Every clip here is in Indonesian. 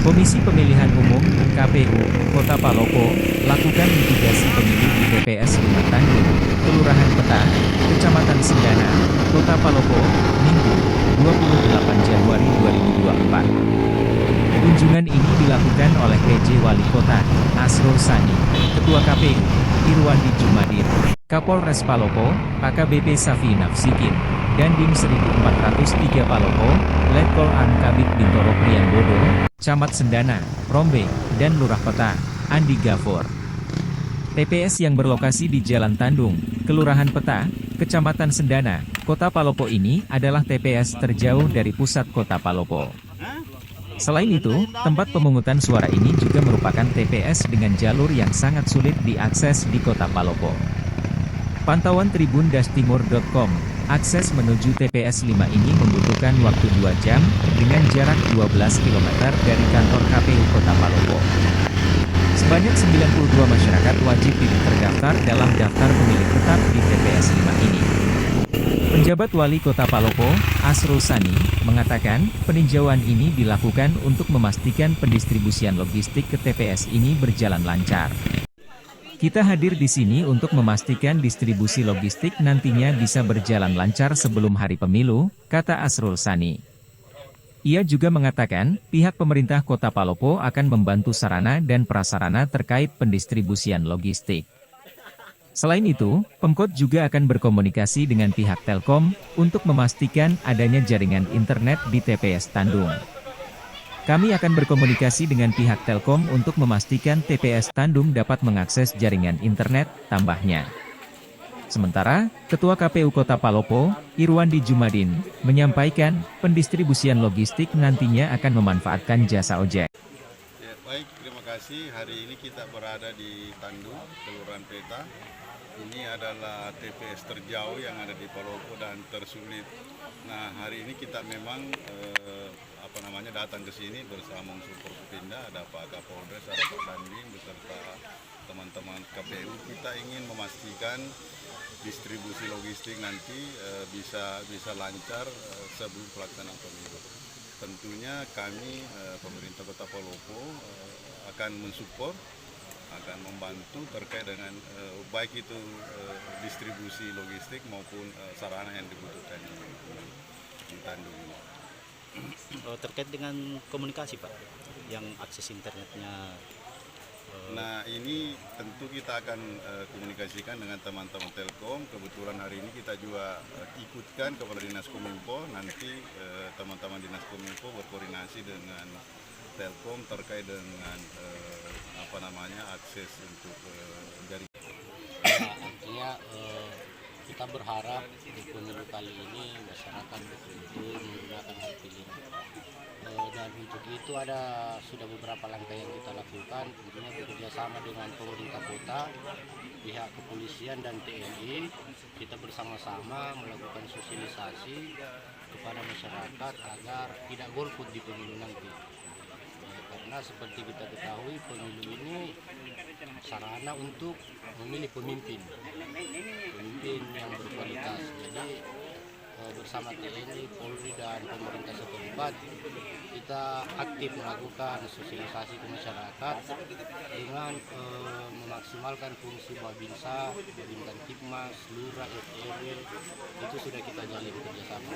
Komisi Pemilihan Umum (KPU) Kota Palopo lakukan mitigasi pemilu di TPS 5 Tanjung, Kelurahan Peta, Kecamatan Sendana, Kota Palopo, Minggu, 28 Januari 2024. Kunjungan ini dilakukan oleh PJ Wali Kota, Asrul Sani, Ketua KPU, Irwandi Jumadin, Kapolres Palopo, AKBP Safi Nafsikin, Dandim 1403 Palopo, Letkol Ankabit Bintoro Priambodo, Camat Sendana, Rombe, dan Lurah Peta, Andi Gafur. TPS yang berlokasi di Jalan Tandung, Kelurahan Peta, Kecamatan Sendana, Kota Palopo ini adalah TPS terjauh dari pusat Kota Palopo. Selain itu, tempat pemungutan suara ini juga merupakan TPS dengan jalur yang sangat sulit diakses di Kota Palopo. Pantauan tribun-timur.com, akses menuju TPS 5 ini membutuhkan waktu 2 jam, dengan jarak 12 km dari kantor KPU Kota Palopo. Sebanyak 92 masyarakat wajib terdaftar dalam daftar pemilih tetap di TPS 5 ini. Penjabat Wali Kota Palopo, Asrul Sani, mengatakan, peninjauan ini dilakukan untuk memastikan pendistribusian logistik ke TPS ini berjalan lancar. Kita hadir di sini untuk memastikan distribusi logistik nantinya bisa berjalan lancar sebelum hari pemilu, kata Asrul Sani. Ia juga mengatakan, pihak pemerintah Kota Palopo akan membantu sarana dan prasarana terkait pendistribusian logistik. Selain itu, Pemkot juga akan berkomunikasi dengan pihak Telkom untuk memastikan adanya jaringan internet di TPS Tandung. Kami akan berkomunikasi dengan pihak Telkom untuk memastikan TPS Tandung dapat mengakses jaringan internet, tambahnya. Sementara, Ketua KPU Kota Palopo, Irwandi Jumadin, menyampaikan pendistribusian logistik nantinya akan memanfaatkan jasa ojek. Ya, baik, terima kasih. Hari ini kita berada di Tandung, Kelurahan Peta. Ini adalah TPS terjauh yang ada di Palopo dan tersulit. Nah, hari ini kita memang datang ke sini bersama unsur Forkopimda, ada Pak Kapolres, ada Pak Dandim beserta teman-teman KPU. Kita ingin memastikan distribusi logistik nanti bisa lancar sebelum pelaksanaan pemilu. Tentunya kami pemerintah Kota Palopo akan mensupport, akan membantu terkait dengan baik itu distribusi logistik maupun sarana yang dibutuhkan di Tandung ini. Terkait dengan komunikasi Pak, yang akses internetnya. Nah, ini tentu kita akan komunikasikan dengan teman-teman Telkom. Kebetulan hari ini kita juga ikutkan kepada Dinas Kominfo. Nanti teman-teman Dinas Kominfo berkoordinasi dengan Telkom terkait dengan akses untuk jaringan. Artinya kita berharap di pemilu kali ini masyarakat betul-betul menggunakan hak pilih. Dan untuk itu sudah beberapa langkah yang kita lakukan, tentunya bekerjasama dengan pemerintah kota, pihak kepolisian dan TNI. Kita bersama-sama melakukan sosialisasi kepada masyarakat agar tidak golput di pemilu nanti. Karena seperti kita ketahui, pemilu ini sarana untuk memilih pemimpin yang berkualitas. Jadi bersama TNI, Polri dan pemerintah setempat kita aktif melakukan sosialisasi ke masyarakat dengan memaksimalkan fungsi Babinsa, Babinkan Tipmas, Lurah, RW, itu sudah kita jalin kerjasama.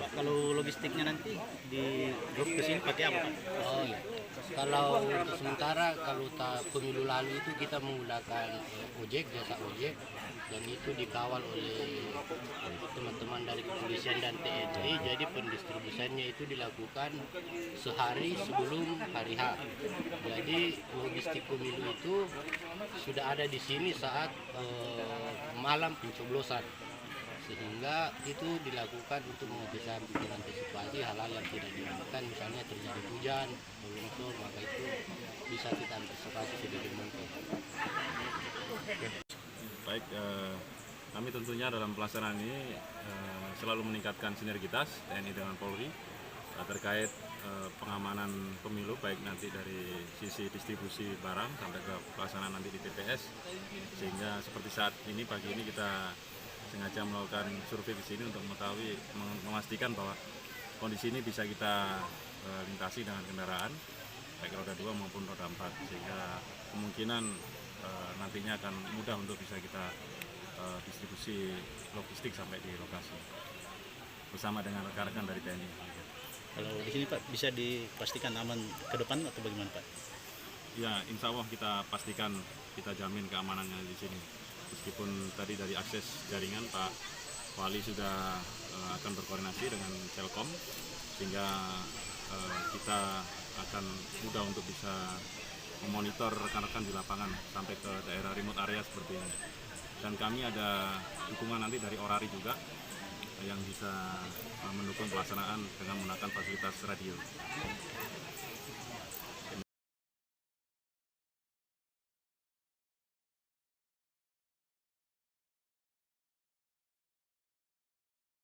Pak, kalau logistiknya nanti di grup ke sini pakai apa Pak? Oh iya. Kalau untuk sementara, kalau pemilu lalu itu kita menggunakan jasa ojek, dan itu dikawal oleh teman-teman dari kepolisian dan TNI. Jadi pendistribusiannya itu dilakukan sehari sebelum hari H. Jadi logistik pemilu itu sudah ada di sini saat malam pencoblosan, sehingga itu dilakukan untuk mengantisipasi hal-hal yang tidak diinginkan, misalnya terjadi hujan atau longsor, maka itu bisa kita antisipasi sedikit mungkin. Baik, kami tentunya dalam pelaksanaan ini selalu meningkatkan sinergitas TNI dengan Polri terkait pengamanan pemilu, baik nanti dari sisi distribusi barang sampai ke pelaksanaan nanti di TPS, sehingga seperti saat ini pagi ini kita sengaja melakukan survei di sini untuk memastikan bahwa kondisi ini bisa kita melintasi dengan kendaraan baik roda 2 maupun roda 4, sehingga kemungkinan nantinya akan mudah untuk bisa kita distribusi logistik sampai di lokasi bersama dengan rekan-rekan dari TNI. Kalau di sini Pak bisa dipastikan aman ke depan atau bagaimana Pak? Ya, insya Allah kita pastikan, kita jamin keamanannya di sini. Meskipun tadi dari akses jaringan Pak Wali sudah akan berkoordinasi dengan Telkom, sehingga kita akan mudah untuk bisa memonitor rekan-rekan di lapangan sampai ke daerah remote area seperti ini. Dan kami ada dukungan nanti dari Orari juga yang bisa mendukung pelaksanaan dengan menggunakan fasilitas radio.